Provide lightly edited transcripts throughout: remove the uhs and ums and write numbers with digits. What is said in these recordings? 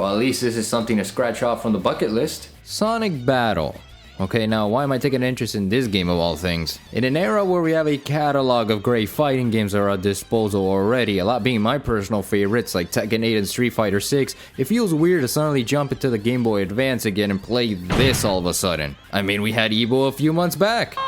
Well, at least this is something to scratch off from the bucket list. Sonic Battle. Okay, now why am I taking an interest in this game of all things? In an era where we have a catalog of great fighting games at our disposal already, a lot being my personal favorites like Tekken 8 and Street Fighter 6, it feels weird to suddenly jump into the Game Boy Advance again and play this all of a sudden. I mean, we had Evo a few months back.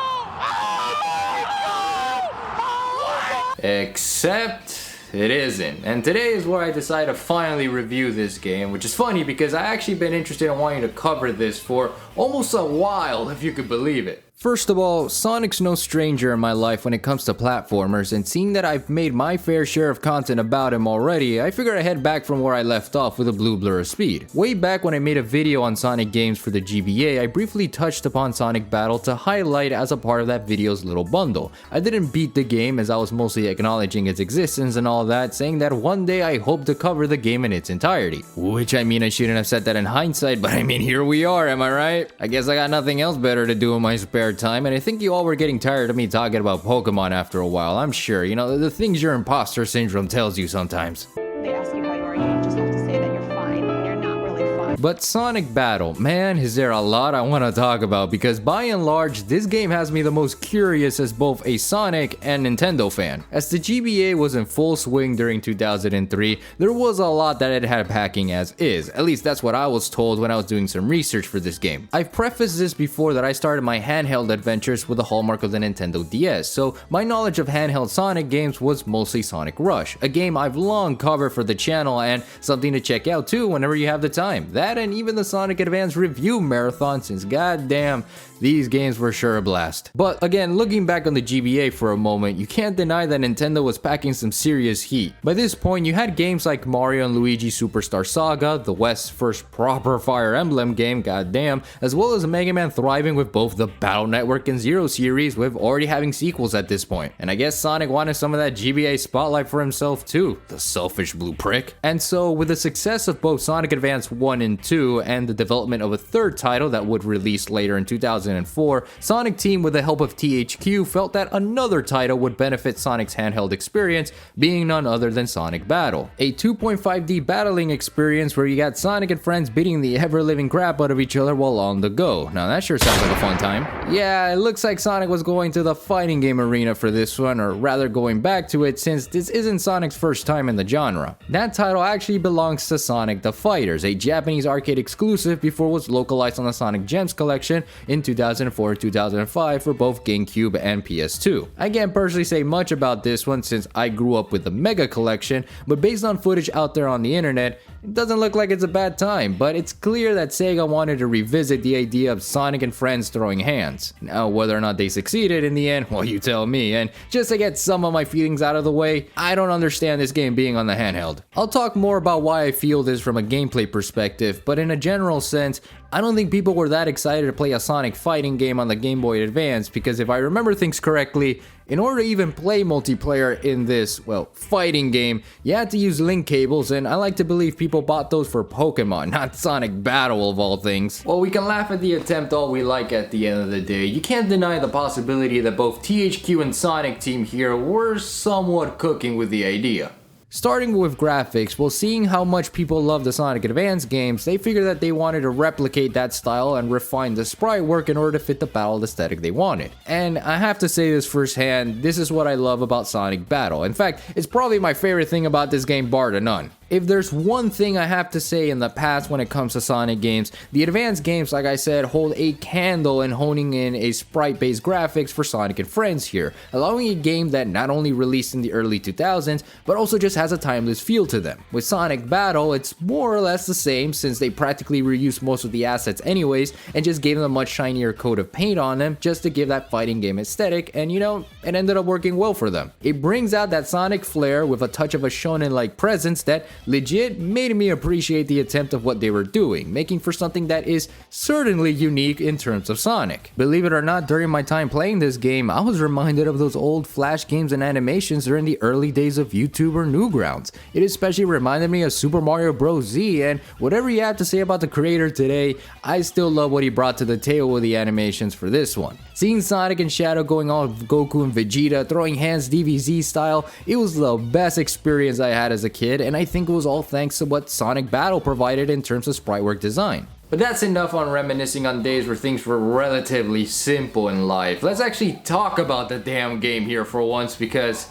Except it isn't. And today is where I decide to finally review this game, which is funny because I actually been interested in wanting to cover this for almost a while, if you could believe it. First of all, Sonic's no stranger in my life when it comes to platformers, and seeing that I've made my fair share of content about him already, I figured I'd head back from where I left off with a blue blur of speed. Way back when I made a video on Sonic games for the GBA, I briefly touched upon Sonic Battle to highlight as a part of that video's little bundle. I didn't beat the game as I was mostly acknowledging its existence and all that, saying that one day I hope to cover the game in its entirety. Which I mean, I shouldn't have said that in hindsight, but I mean, here we are, am I right? I guess I got nothing else better to do in my spare time, and I think you all were getting tired of me talking about Pokemon after a while. I'm sure, you know, the things your imposter syndrome tells you sometimes. They ask you how you are, you just have to say that you're fine when you're not really fine. But Sonic Battle, man, is there a lot I want to talk about, because by and large, this game has me the most curious as both a Sonic and Nintendo fan. As the GBA was in full swing during 2003, there was a lot that it had packing as is. At least that's what I was told when I was doing some research for this game. I've prefaced this before that I started my handheld adventures with the hallmark of the Nintendo DS, so my knowledge of handheld Sonic games was mostly Sonic Rush, a game I've long covered for the channel and something to check out too whenever you have the time. That and even the Sonic Advance review marathon, since goddamn, these games were sure a blast. But again, looking back on the GBA for a moment, you can't deny that Nintendo was packing some serious heat. By this point, you had games like Mario and Luigi Superstar Saga, the West's first proper Fire Emblem game, goddamn, as well as Mega Man thriving with both the Battle Network and Zero series, with already having sequels at this point. And I guess Sonic wanted some of that GBA spotlight for himself too, the selfish blue prick. And so, with the success of both Sonic Advance 1 and 2, and the development of a third title that would release later in 2004, Sonic Team, with the help of THQ, felt that another title would benefit Sonic's handheld experience, being none other than Sonic Battle. A 2.5D battling experience where you got Sonic and friends beating the ever-living crap out of each other while on the go. Now that sure sounds like a fun time. Yeah, it looks like Sonic was going to the fighting game arena for this one, or rather going back to it, since this isn't Sonic's first time in the genre. That title actually belongs to Sonic the Fighters, a Japanese arcade exclusive before it was localized on the Sonic Gems collection in 2004-2005 for both GameCube and PS2. I can't personally say much about this one since I grew up with the Mega collection, but based on footage out there on the internet, it doesn't look like it's a bad time, but it's clear that Sega wanted to revisit the idea of Sonic and friends throwing hands. Now, whether or not they succeeded in the end, well, you tell me, and just to get some of my feelings out of the way, I don't understand this game being on the handheld. I'll talk more about why I feel this from a gameplay perspective, but in a general sense, I don't think people were that excited to play a Sonic fighting game on the Game Boy Advance, because if I remember things correctly, in order to even play multiplayer in this, well, fighting game, you had to use link cables, and I like to believe people bought those for Pokemon, not Sonic Battle of all things. Well, we can laugh at the attempt all we like at the end of the day. You can't deny the possibility that both THQ and Sonic Team here were somewhat cooking with the idea. Starting with graphics, well, seeing how much people love the Sonic Advance games, they figured that they wanted to replicate that style and refine the sprite work in order to fit the battle aesthetic they wanted. And I have to say this firsthand, this is what I love about Sonic Battle. In fact, it's probably my favorite thing about this game bar to none. If there's one thing I have to say in the past when it comes to Sonic games, the advanced games, like I said, hold a candle in honing in a sprite-based graphics for Sonic and Friends here, allowing a game that not only released in the early 2000s, but also just has a timeless feel to them. With Sonic Battle, it's more or less the same since they practically reused most of the assets anyways, and just gave them a much shinier coat of paint on them just to give that fighting game aesthetic, and you know, it ended up working well for them. It brings out that Sonic flair with a touch of a shonen-like presence that legit made me appreciate the attempt of what they were doing, making for something that is certainly unique in terms of Sonic. Believe it or not, during my time playing this game, I was reminded of those old Flash games and animations during the early days of YouTube or Newgrounds. It especially reminded me of Super Mario Bros. Z, and whatever you have to say about the creator today, I still love what he brought to the table with the animations for this one. Seeing Sonic and Shadow going on with Goku and Vegeta, throwing hands DBZ style, it was the best experience I had as a kid, and I think think it was all thanks to what Sonic Battle provided in terms of sprite work design. But that's enough on reminiscing on days where things were relatively simple in life. Let's actually talk about the damn game here for once, because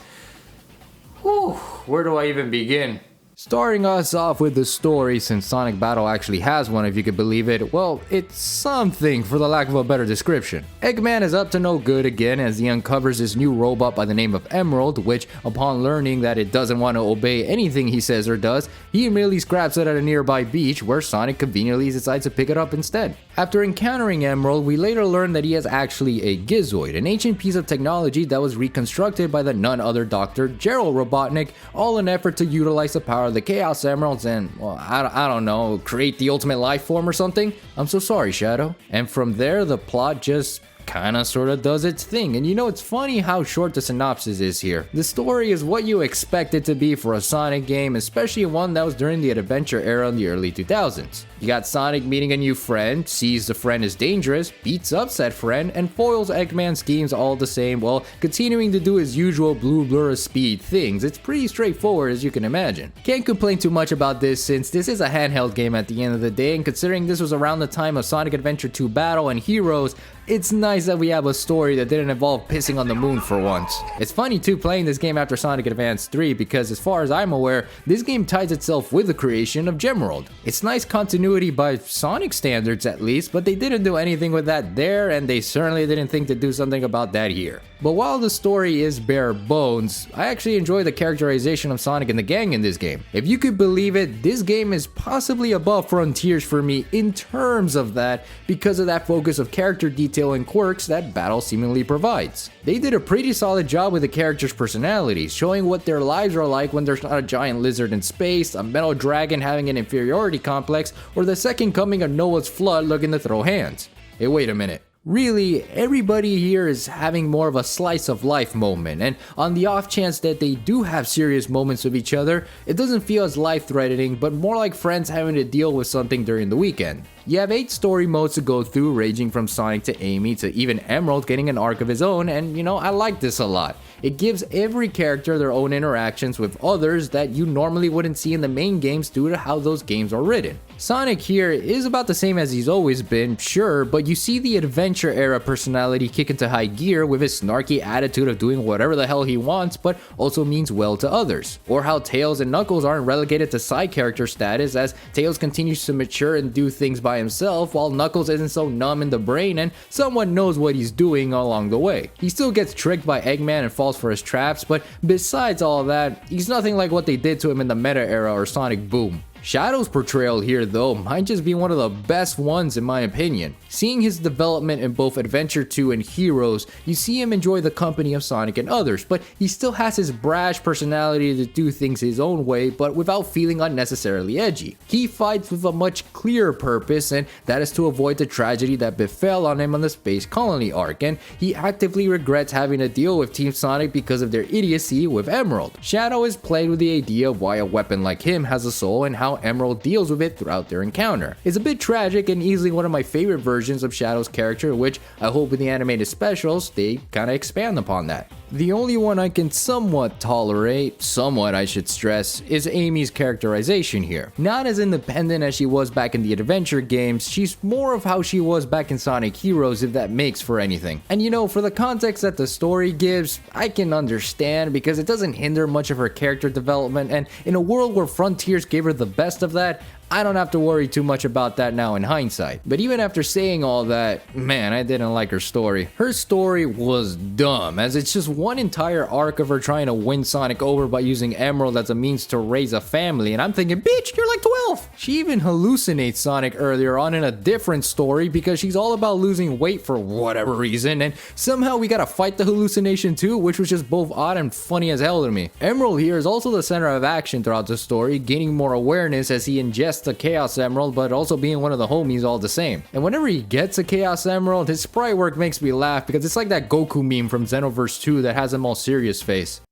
whew, where do I even begin? Starting us off with the story, since Sonic Battle actually has one if you could believe it, well, it's something for the lack of a better description. Eggman is up to no good again as he uncovers this new robot by the name of Emerald, which, upon learning that it doesn't want to obey anything he says or does, he immediately scraps it at a nearby beach where Sonic conveniently decides to pick it up instead. After encountering Emerald, we later learn that he is actually a Gizoid, an ancient piece of technology that was reconstructed by the none other Dr. Gerald Robotnik, all in an effort to utilize the power of the Chaos Emeralds and, well, I don't know, create the ultimate life form or something? I'm so sorry, Shadow. And from there, the plot just kinda sorta does its thing. And you know, it's funny how short the synopsis is here. The story is what you expect it to be for a Sonic game, especially one that was during the adventure era in the early 2000s. You got Sonic meeting a new friend, sees the friend is dangerous, beats up said friend, and foils Eggman's schemes all the same while continuing to do his usual blue blur of speed things. It's pretty straightforward as you can imagine. Can't complain too much about this since this is a handheld game at the end of the day, and considering this was around the time of Sonic Adventure 2 Battle and Heroes, it's nice that we have a story that didn't involve pissing on the moon for once. It's funny too playing this game after Sonic Advance 3 because as far as I'm aware, this game ties itself with the creation of Gemerald. It's nice continuity by Sonic standards at least, but they didn't do anything with that there, and they certainly didn't think to do something about that here. But while the story is bare bones, I actually enjoy the characterization of Sonic and the gang in this game. If you could believe it, this game is possibly above Frontiers for me in terms of that, because of that focus of character detail and quirks that Battle seemingly provides. They did a pretty solid job with the characters' personalities, showing what their lives are like when there's not a giant lizard in space, a metal dragon having an inferiority complex, or the second coming of Noah's flood looking to throw hands. Hey, wait a minute. Really, everybody here is having more of a slice of life moment, and on the off chance that they do have serious moments with each other, it doesn't feel as life-threatening, but more like friends having to deal with something during the weekend. You have 8 story modes to go through, ranging from Sonic to Amy to even Emerald getting an arc of his own, and you know, I like this a lot. It gives every character their own interactions with others that you normally wouldn't see in the main games due to how those games are written. Sonic here is about the same as he's always been, sure, but you see the adventure era personality kick into high gear with his snarky attitude of doing whatever the hell he wants but also means well to others. Or how Tails and Knuckles aren't relegated to side character status as Tails continues to mature and do things by himself while Knuckles isn't so numb in the brain and someone knows what he's doing along the way. He still gets tricked by Eggman and falls for his traps, but besides all that, he's nothing like what they did to him in the Meta era or Sonic Boom. Shadow's portrayal here though might just be one of the best ones in my opinion. Seeing his development in both Adventure 2 and Heroes, you see him enjoy the company of Sonic and others, but he still has his brash personality to do things his own way but without feeling unnecessarily edgy. He fights with a much clearer purpose, and that is to avoid the tragedy that befell on him on the Space Colony arc, and he actively regrets having to deal with Team Sonic because of their idiocy with Emerald. Shadow is played with the idea of why a weapon like him has a soul and how Emerald deals with it throughout their encounter. It's a bit tragic and easily one of my favorite versions of Shadow's character, which I hope in the animated specials they kinda expand upon that. The only one I can somewhat tolerate, I should stress, is Amy's characterization here. Not as independent as she was back in the adventure games, she's more of how she was back in Sonic Heroes if that makes for anything. And you know, for the context that the story gives, I can understand because it doesn't hinder much of her character development, and in a world where Frontiers gave her the best of that, I don't have to worry too much about that now in hindsight. But even after saying all that, man, I didn't like her story. Her story was dumb, as it's just one entire arc of her trying to win Sonic over by using Emerald as a means to raise a family, and I'm thinking, bitch, you're like 12! She even hallucinates Sonic earlier on in a different story because she's all about losing weight for whatever reason, and somehow we gotta fight the hallucination too, which was just both odd and funny as hell to me. Emerald here is also the center of action throughout the story, gaining more awareness as he ingests the Chaos Emerald, but also being one of the homies all the same. And whenever he gets a Chaos Emerald, his sprite work makes me laugh because it's like that Goku meme from Xenoverse 2 that has a more serious face.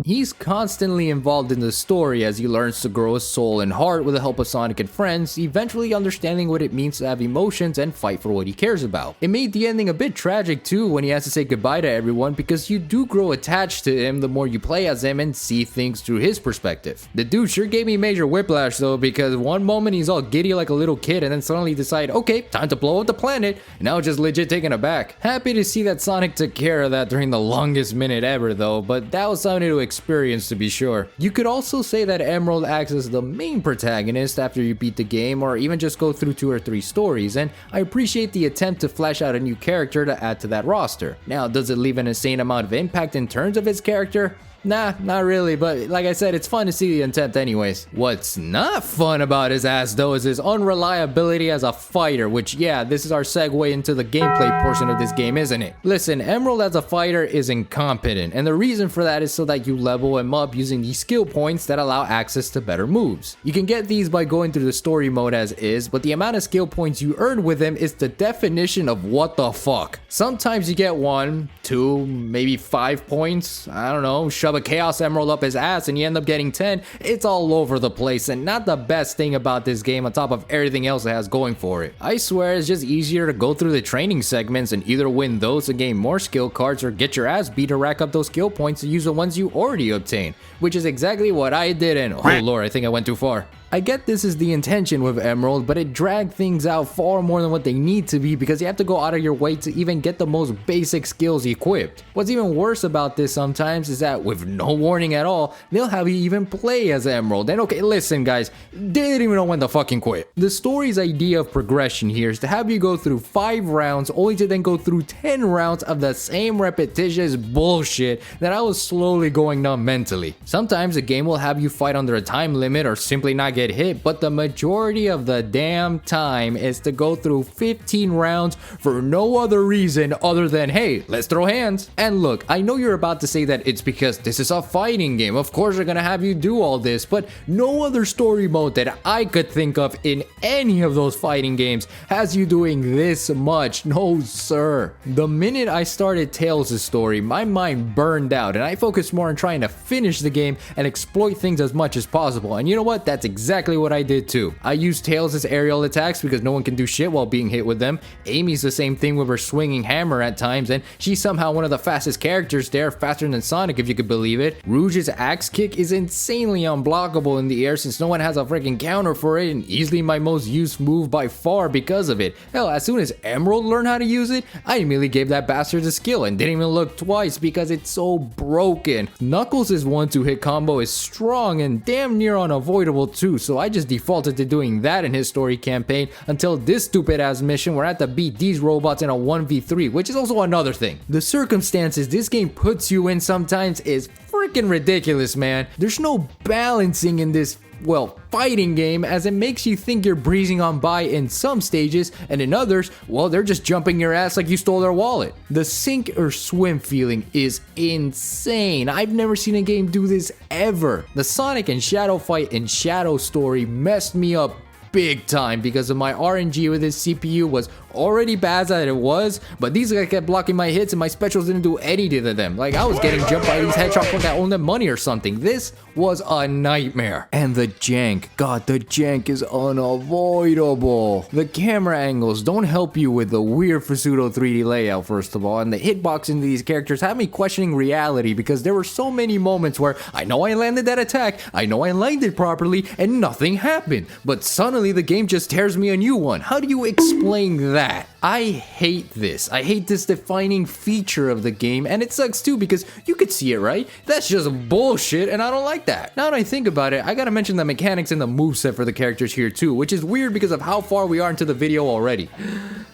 He's constantly involved in the story as he learns to grow his soul and heart with the help of Sonic and friends, eventually understanding what it means to have emotions and fight for what he cares about. It made the ending a bit tragic too when he has to say goodbye to everyone, because you do grow attached to him the more you play as him and see things through his perspective. The dude sure gave me major whiplash though, because one moment he's all giddy like a little kid and then suddenly decide, okay, time to blow up the planet, and now just legit taken aback. Happy to see that Sonic took care of that during the longest minute ever though, but that was something to experience to be sure. You could also say that Emerald acts as the main protagonist after you beat the game, or even just go through 2 or 3 stories, and I appreciate the attempt to flesh out a new character to add to that roster. Now, does it leave an insane amount of impact in terms of his character? Nah, not really, but like I said, it's fun to see the intent anyways. What's not fun about his ass though is his unreliability as a fighter, which yeah, this is our segue into the gameplay portion of this game, isn't it? Listen, Emerald as a fighter is incompetent, and the reason for that is so that you level him up using these skill points that allow access to better moves. You can get these by going through the story mode as is, but the amount of skill points you earn with him is the definition of what the fuck. Sometimes you get 1, 2, maybe 5 points, I don't know, shove a Chaos Emerald up his ass and you end up getting 10. It's all over the place and not the best thing about this game on top of everything else it has going for it. I swear it's just easier to go through the training segments and either win those to gain more skill cards or get your ass beat to rack up those skill points to use the ones you already obtained, which is exactly what I did, and oh lord, I think I went too far. I get this is the intention with Emerald, but it dragged things out far more than what they need to be because you have to go out of your way to even get the most basic skills equipped. What's even worse about this sometimes is that with no warning at all, they'll have you even play as Emerald. And okay, listen guys, they didn't even know when to fucking quit. The story's idea of progression here is to have you go through 5 rounds only to then go through 10 rounds of the same repetitious bullshit that I was slowly going numb mentally. Sometimes the game will have you fight under a time limit or simply not get hit, but the majority of the damn time is to go through 15 rounds for no other reason other than, hey, let's throw hands. And look, I know you're about to say that it's because this is a fighting game, of course they're gonna have you do all this, but no other story mode that I could think of in any of those fighting games has you doing this much. No sir. The minute I started Tails' story, my mind burned out and I focused more on trying to finish the game and exploit things as much as possible, and you know what, that's exactly what I did too. I used Tails' aerial attacks because no one can do shit while being hit with them. Amy's the same thing with her swinging hammer at times, and she's somehow one of the fastest characters there, faster than Sonic if you could believe it. Rouge's axe kick is insanely unblockable in the air since no one has a freaking counter for it, and easily my most used move by far because of it. Hell, as soon as Emerald learned how to use it, I immediately gave that bastard a skill and didn't even look twice because it's so broken. Knuckles' 1-2 hit combo is strong and damn near unavoidable too, so I just defaulted to doing that in his story campaign until this stupid ass mission where I had to beat these robots in a 1v3, which is also another thing. The circumstances this game puts you in sometimes is freaking ridiculous, man. There's no balancing in this, well, fighting game, as it makes you think you're breezing on by in some stages, and in others, well, they're just jumping your ass like you stole their wallet. The sink or swim feeling is insane. I've never seen a game do this ever. The Sonic and Shadow fight in Shadow story messed me up big time because of my RNG with his CPU was already bad as it was, but these guys kept blocking my hits and my specials didn't do anything to them. Like I was getting jumped by these headshots like I owned them money or something. This was a nightmare. And the jank, god, the jank is unavoidable. The camera angles don't help you with the weird pseudo 3D layout first of all, and the hitbox into these characters have me questioning reality because there were so many moments where I know I landed that attack, I know I landed properly, and nothing happened, but suddenly the game just tears me a new one. How do you explain that? I hate this. I hate this defining feature of the game, and it sucks too because you could see it, right? That's just bullshit, and I don't like that. Now that I think about it, I gotta mention the mechanics and the moveset for the characters here too, which is weird because of how far we are into the video already.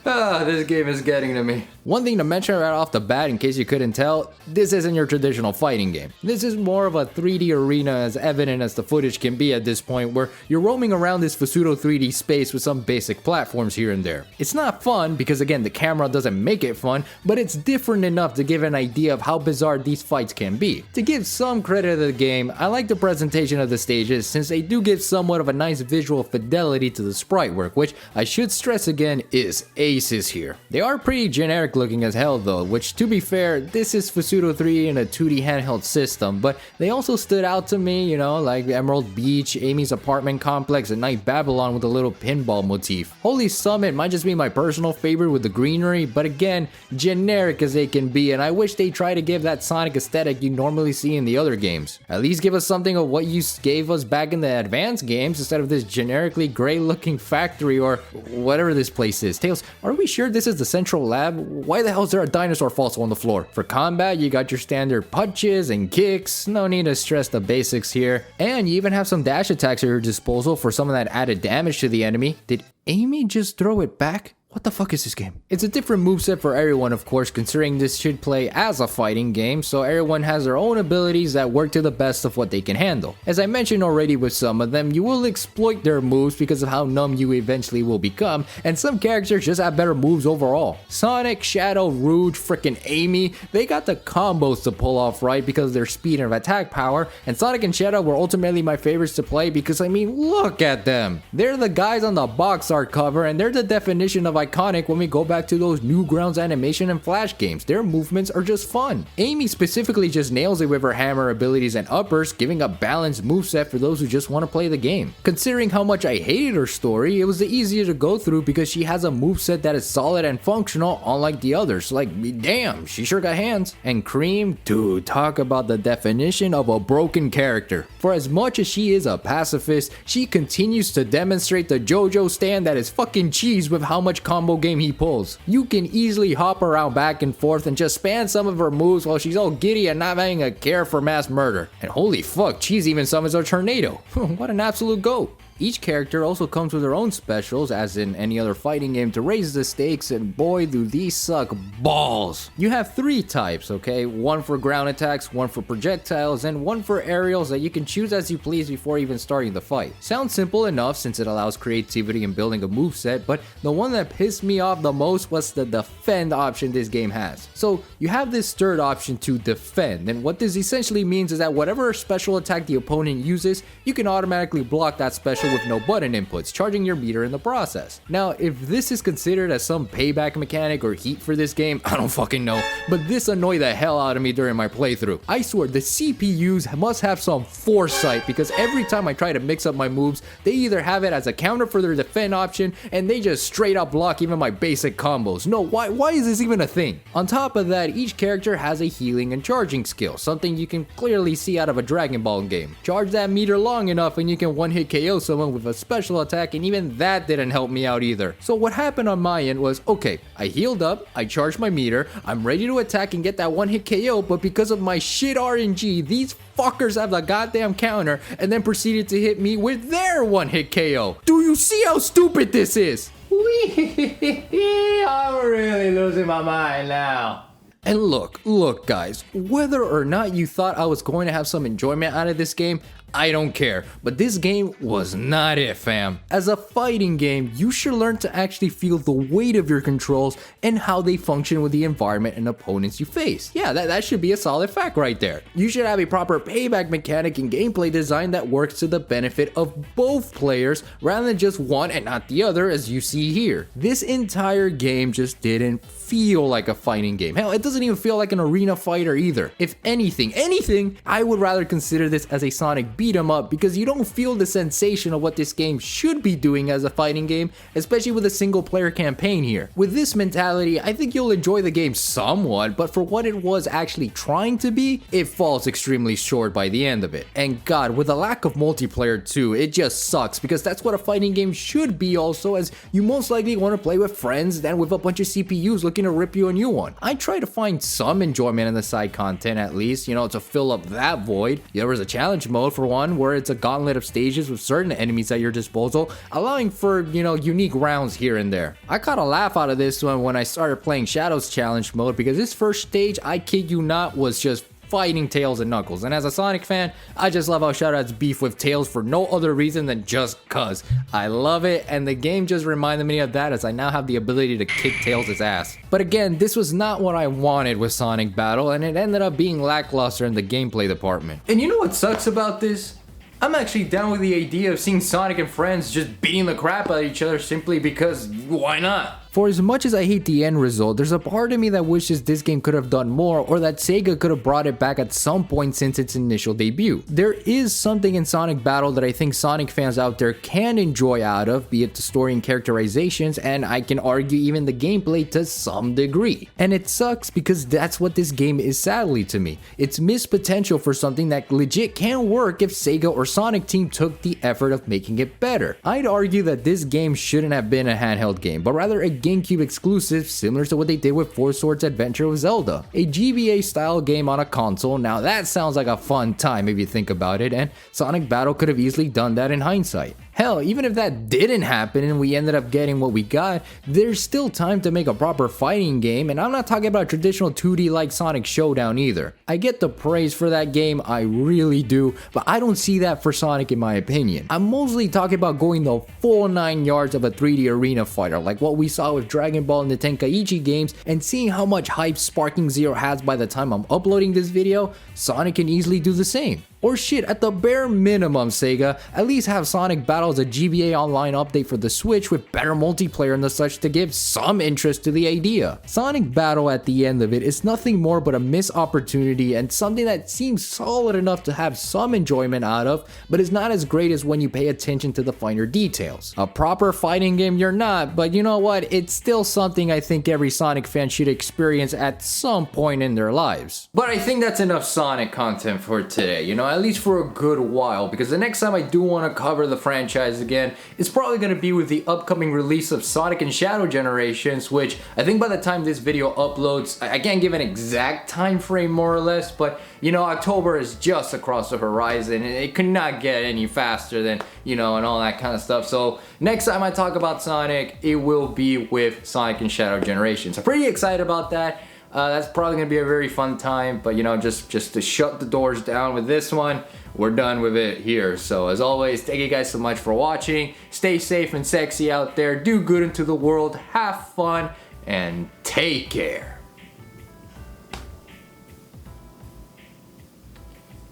This game is getting to me. One thing to mention right off the bat, in case you couldn't tell, this isn't your traditional fighting game. This is more of a 3D arena, as evident as the footage can be at this point, where you're roaming around this pseudo 3D space with some basic platforms here and there. It's not not fun because again the camera doesn't make it fun, but it's different enough to give an idea of how bizarre these fights can be. To give some credit to the game, I like the presentation of the stages since they do give somewhat of a nice visual fidelity to the sprite work, which I should stress again is aces here. They are pretty generic looking as hell though, which to be fair, this is Fusudo 3 in a 2D handheld system, but they also stood out to me, you know, like Emerald Beach, Amy's apartment complex, and Night Babylon with a little pinball motif. Holy Summit might just be my personal favorite with the greenery, but again, generic as they can be, and I wish they try to give that Sonic aesthetic you normally see in the other games. At least give us something of what you gave us back in the advanced games instead of this generically gray looking factory or whatever this place is. Tails, are we sure this is the central lab? Why the hell is there a dinosaur fossil on the floor? For combat, you got your standard punches and kicks, no need to stress the basics here, and you even have some dash attacks at your disposal for some of that added damage to the enemy. Did Amy just throw it back? What the fuck is this game? It's a different moveset for everyone, of course, considering this should play as a fighting game, so everyone has their own abilities that work to the best of what they can handle. As I mentioned already with some of them, you will exploit their moves because of how numb you eventually will become, and some characters just have better moves overall. Sonic, Shadow, Rouge, frickin' Amy, they got the combos to pull off right because of their speed and attack power, and Sonic and Shadow were ultimately my favorites to play because I mean, look at them! They're the guys on the box art cover, and they're the definition of iconic when we go back to those Newgrounds animation and Flash games. Their movements are just fun. Amy specifically just nails it with her hammer abilities and uppers, giving a balanced moveset for those who just want to play the game. Considering how much I hated her story, it was the easier to go through because she has a moveset that is solid and functional unlike the others. Like, damn, she sure got hands. And Cream, dude, talk about the definition of a broken character. For as much as she is a pacifist, she continues to demonstrate the JoJo stand that is fucking cheese with how much combo game he pulls. You can easily hop around back and forth and just spam some of her moves while she's all giddy and not having a care for mass murder. And holy fuck, Cheese even summons a tornado. What an absolute goat. Each character also comes with their own specials, as in any other fighting game, to raise the stakes, and boy do these suck balls. You have 3 types, okay? One for ground attacks, one for projectiles, and one for aerials that you can choose as you please before even starting the fight. Sounds simple enough since it allows creativity in building a moveset, but the one that pissed me off the most was the defend option this game has. So you have this third option to defend, and what this essentially means is that whatever special attack the opponent uses, you can automatically block that special with no button inputs, charging your meter in the process. Now, if this is considered as some payback mechanic or heat for this game, I don't fucking know, but this annoyed the hell out of me during my playthrough. I swear, the CPUs must have some foresight because every time I try to mix up my moves, they either have it as a counter for their defend option, and they just straight up block even my basic combos. No, why is this even a thing? On top of that, each character has a healing and charging skill, something you can clearly see out of a Dragon Ball game. Charge that meter long enough and you can one-hit KO someone with a special attack, and even that didn't help me out either. So what happened on my end was, okay, I healed up, I charged my meter, I'm ready to attack and get that one-hit KO, but because of my shit RNG, these fuckers have the goddamn counter and then proceeded to hit me with their one-hit KO. Do you see how stupid this is? I'm really losing my mind now. And look guys, whether or not you thought I was going to have some enjoyment out of this game, I don't care, but this game was not it, fam. As a fighting game, you should learn to actually feel the weight of your controls and how they function with the environment and opponents you face. Yeah, that should be a solid fact right there. You should have a proper payback mechanic and gameplay design that works to the benefit of both players rather than just one and not the other, as you see here. This entire game just didn't feel like a fighting game. Hell, it doesn't even feel like an arena fighter either. If anything, I would rather consider this as a Sonic beat 'em up because you don't feel the sensation of what this game should be doing as a fighting game, especially with a single player campaign here. With this mentality, I think you'll enjoy the game somewhat, but for what it was actually trying to be, it falls extremely short by the end of it. And god, with a lack of multiplayer too, it just sucks because that's what a fighting game should be also, as you most likely want to play with friends than with a bunch of CPUs looking to rip you a new one. I try to find some enjoyment in the side content at least, you know, to fill up that void. There was a challenge mode for one where it's a gauntlet of stages with certain enemies at your disposal, allowing for, you know, unique rounds here and there. I caught a laugh out of this one when I started playing Shadow's challenge mode because this first stage, I kid you not, was just fighting Tails and Knuckles. And as a Sonic fan, I just love how Shadow has beef with Tails for no other reason than just cuz. I love it, and the game just reminded me of that as I now have the ability to kick Tails' ass. But again, this was not what I wanted with Sonic Battle, and it ended up being lackluster in the gameplay department. And you know what sucks about this? I'm actually down with the idea of seeing Sonic and friends just beating the crap out of each other simply because why not? For as much as I hate the end result, there's a part of me that wishes this game could have done more, or that Sega could have brought it back at some point since its initial debut. There is something in Sonic Battle that I think Sonic fans out there can enjoy out of, be it the story and characterizations, and I can argue even the gameplay to some degree. And it sucks because that's what this game is, sadly, to me. It's missed potential for something that legit can work if Sega or Sonic team took the effort of making it better. I'd argue that this game shouldn't have been a handheld game, but rather a GameCube exclusive similar to what they did with Four Swords Adventure of Zelda. A GBA style game on a console. Now that sounds like a fun time if you think about it, and Sonic Battle could have easily done that in hindsight. Hell, even if that didn't happen and we ended up getting what we got, there's still time to make a proper fighting game, and I'm not talking about traditional 2D like Sonic Showdown either. I get the praise for that game, I really do, but I don't see that for Sonic in my opinion. I'm mostly talking about going the full 9 yards of a 3D arena fighter like what we saw with Dragon Ball and the Tenkaichi games, and seeing how much hype Sparking Zero has by the time I'm uploading this video, Sonic can easily do the same. Or shit, at the bare minimum, Sega, at least have Sonic Battle as a GBA Online update for the Switch with better multiplayer and the such to give some interest to the idea. Sonic Battle at the end of it is nothing more but a missed opportunity and something that seems solid enough to have some enjoyment out of, but is not as great as when you pay attention to the finer details. A proper fighting game you're not, but you know what, it's still something I think every Sonic fan should experience at some point in their lives. But I think that's enough Sonic content for today, you know, at least for a good while, because the next time I do want to cover the franchise again, it's probably going to be with the upcoming release of Sonic and Shadow Generations, which I think by the time this video uploads, I can't give an exact time frame more or less, but you know, October is just across the horizon and it could not get any faster than, you know, and all that kind of stuff. So next time I talk about Sonic, it will be with Sonic and Shadow Generations. I'm pretty excited about that. That's probably gonna be a very fun time, but you know, just to shut the doors down with this one, we're done with it here. So as always, thank you guys so much for watching. Stay safe and sexy out there. Do good into the world. Have fun and take care.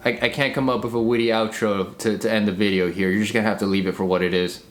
I can't come up with a witty outro to end the video here. You're just gonna have to leave it for what it is.